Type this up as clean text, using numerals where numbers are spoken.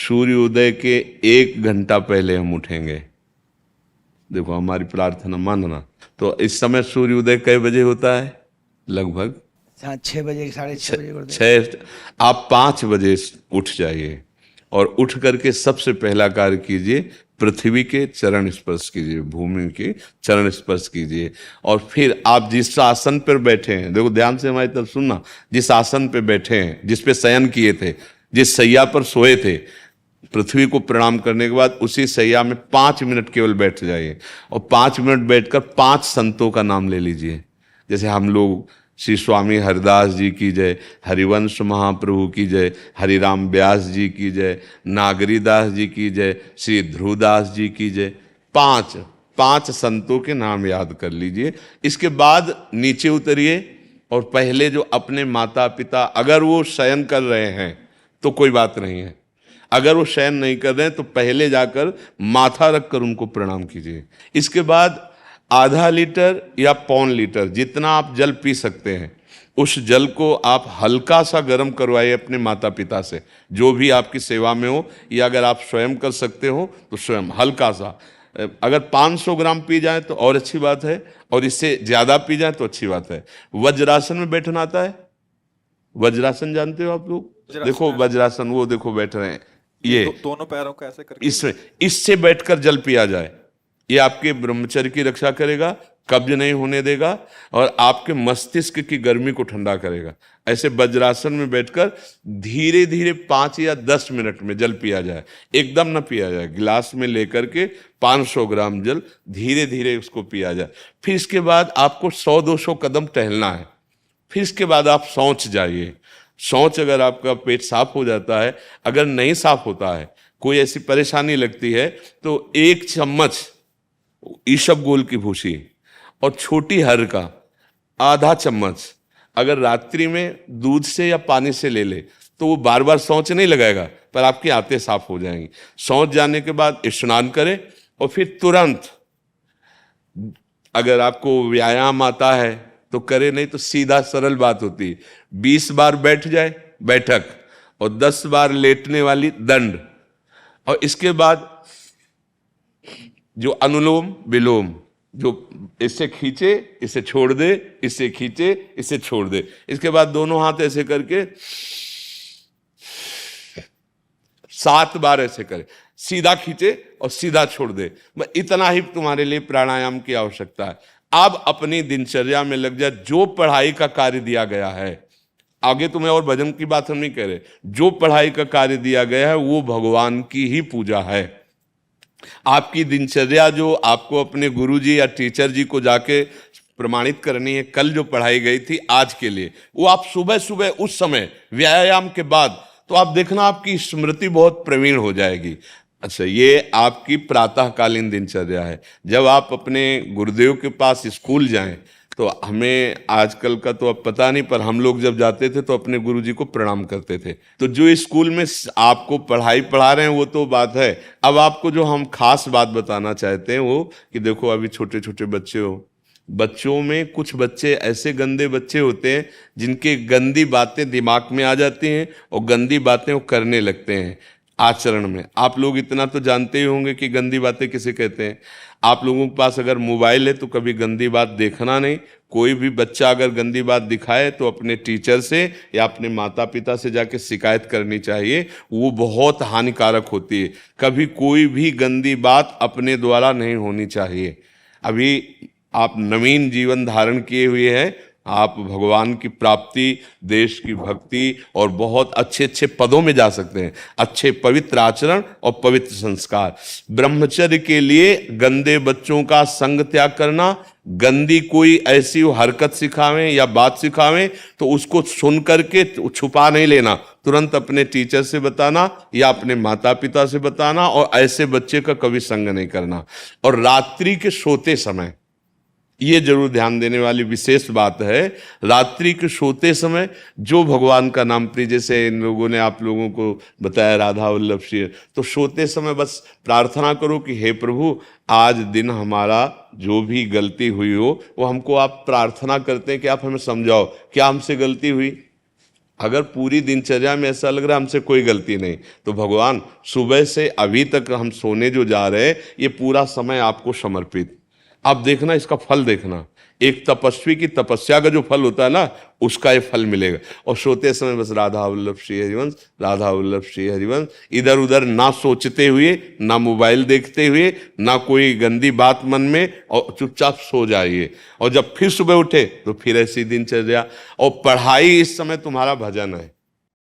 सूर्योदय के 1 घंटा पहले हम उठेंगे। देखो हमारी प्रार्थना मानना। तो इस समय सूर्योदय कई बजे होता है? लगभग 6 बजे, 6:30 बजे गुरुदेव। 6। आप 5 बजे उठ जाइए और उठ करके सबसे पहला कार्य कीजिए, पृथ्वी के चरण स्पर्श कीजिए, भूमि के चरण स्पर्श कीजिए। और फिर आप जिस आसन पर बैठे हैं, देखो ध्यान से हमारी तरफ सुनना, जिस आसन पर बैठे हैं, जिस पे शयन किए थे, जिस सैया पर सोए थे, पृथ्वी को प्रणाम करने के बाद उसी सैया में 5 मिनट केवल बैठ जाइए और 5 मिनट बैठकर 5 संतों का नाम ले लीजिए। जैसे हम लोग श्री स्वामी हरिदास जी की जय, हरिवंश महाप्रभु की जय, हरिराम व्यास जी की जय, नागरीदास जी की जय, श्री ध्रुवदास जी की जय, 5 संतों के नाम याद कर लीजिए। इसके बाद नीचे उतरिए और पहले जो अपने माता पिता, अगर वो शयन कर रहे हैं तो कोई बात नहीं है, अगर वो शयन नहीं कर रहे हैं तो पहले जाकर माथा रखकर उनको प्रणाम कीजिए। इसके बाद आधा लीटर या 1.25 लीटर जितना आप जल पी सकते हैं, उस जल को आप हल्का सा गर्म करवाइए अपने माता पिता से, जो भी आपकी सेवा में हो, या अगर आप स्वयं कर सकते हो तो स्वयं हल्का सा। अगर 500 ग्राम पी जाए तो और अच्छी बात है, और इससे ज़्यादा पी जाए तो अच्छी बात है। वज्रासन में बैठना आता है? वज्रासन जानते हो आप लोग? देखो वज्रासन, वो देखो बैठ रहे हैं, ये दोनों पैरों को ऐसे करके इससे बैठकर जल पिया जाए। ये आपके ब्रह्मचर्य की रक्षा करेगा, कब्ज नहीं होने देगा और आपके मस्तिष्क की गर्मी को ठंडा करेगा। ऐसे वज्रासन में बैठकर धीरे धीरे 5 या 10 मिनट में जल पिया जाए, एकदम न पिया जाए। गिलास में लेकर के 500 ग्राम जल धीरे धीरे उसको पिया जाए। फिर इसके बाद आपको 100-200 कदम टहलना है। फिर इसके बाद आप शौच जाइए। शौच अगर आपका पेट साफ हो जाता है, अगर नहीं साफ होता है, कोई ऐसी परेशानी लगती है, तो 1 चम्मच ईसबगोल की भूसी और छोटी हर का आधा चम्मच अगर रात्रि में दूध से या पानी से ले ले तो वो बार बार शौच नहीं लगाएगा, पर आपकी आंतें साफ हो जाएंगी। शौच जाने के बाद स्नान करें और फिर तुरंत, अगर आपको व्यायाम आता है तो करे, नहीं तो सीधा सरल बात होती है, 20 बार बैठ जाए बैठक और 10 बार लेटने वाली दंड। और इसके बाद जो अनुलोम विलोम, जो इससे खींचे इसे छोड़ दे, इससे खींचे इसे छोड़ दे। इसके बाद दोनों हाथ ऐसे करके 7 बार ऐसे करे, सीधा खींचे और सीधा छोड़ दे। इतना ही तुम्हारे लिए प्राणायाम की आवश्यकता है। अब अपनी दिनचर्या में लग जा। जो पढ़ाई का कार्य दिया गया है, आगे तुम्हें और भजन की बात हम नहीं कह रहे, जो पढ़ाई का कार्य दिया गया है वो भगवान की ही पूजा है। आपकी दिनचर्या जो आपको अपने गुरुजी या टीचर जी को जाके प्रमाणित करनी है, कल जो पढ़ाई गई थी आज के लिए, वो आप सुबह सुबह उस समय व्यायाम के बाद, तो आप देखना आपकी स्मृति बहुत प्रवीण हो जाएगी। अच्छा, ये आपकी प्रातःकालीन दिनचर्या है। जब आप अपने गुरुदेव के पास स्कूल जाएं, तो हमें आजकल का तो अब पता नहीं, पर हम लोग जब जाते थे तो अपने गुरुजी को प्रणाम करते थे। तो जो स्कूल में आपको पढ़ाई पढ़ा रहे हैं वो तो बात है, अब आपको जो हम खास बात बताना चाहते हैं वो कि देखो अभी छोटे छोटे बच्चे हो, बच्चों में कुछ बच्चे ऐसे गंदे बच्चे होते हैं जिनके गंदी बातें दिमाग में आ जाती हैं और गंदी बातें वो करने लगते हैं आचरण में। आप लोग इतना तो जानते ही होंगे कि गंदी बातें किसे कहते हैं। आप लोगों के पास अगर मोबाइल है तो कभी गंदी बात देखना नहीं। कोई भी बच्चा अगर गंदी बात दिखाए तो अपने टीचर से या अपने माता पिता से जाके शिकायत करनी चाहिए, वो बहुत हानिकारक होती है। कभी कोई भी गंदी बात अपने द्वारा नहीं होनी चाहिए। अभी आप नवीन जीवन धारण किए हुए हैं, आप भगवान की प्राप्ति, देश की भक्ति और बहुत अच्छे अच्छे पदों में जा सकते हैं। अच्छे पवित्र आचरण और पवित्र संस्कार। ब्रह्मचर्य के लिए गंदे बच्चों का संग त्याग करना, गंदी कोई ऐसी हरकत सिखावें या बात सिखावें तो उसको सुन करके छुपा नहीं लेना, तुरंत अपने टीचर से बताना या अपने माता पिता से बताना, और ऐसे बच्चे का कभी संग नहीं करना। और रात्रि के सोते समय ये जरूर ध्यान देने वाली विशेष बात है, रात्रि के सोते समय जो भगवान का नाम प्रिय, जैसे इन लोगों ने आप लोगों को बताया राधा वल्लभ श्री, तो सोते समय बस प्रार्थना करो कि हे प्रभु, आज दिन हमारा जो भी गलती हुई हो वो हमको आप प्रार्थना करते हैं कि आप हमें समझाओ क्या हमसे गलती हुई। अगर पूरी दिनचर्या में ऐसा लग रहा है हमसे कोई गलती नहीं, तो भगवान सुबह से अभी तक हम सोने जो जा रहे हैं ये पूरा समय आपको समर्पित। आप देखना इसका फल देखना, एक तपस्वी की तपस्या का जो फल होता है ना उसका ये फल मिलेगा। और सोते समय बस राधा वल्लभ श्री हरिवंश, राधा वल्लभ श्री हरिवंश, इधर उधर ना सोचते हुए, ना मोबाइल देखते हुए, ना कोई गंदी बात मन में, और चुपचाप सो जाइए। और जब फिर सुबह उठे तो फिर ऐसी दिनचर्या। और पढ़ाई इस समय तुम्हारा भजन है,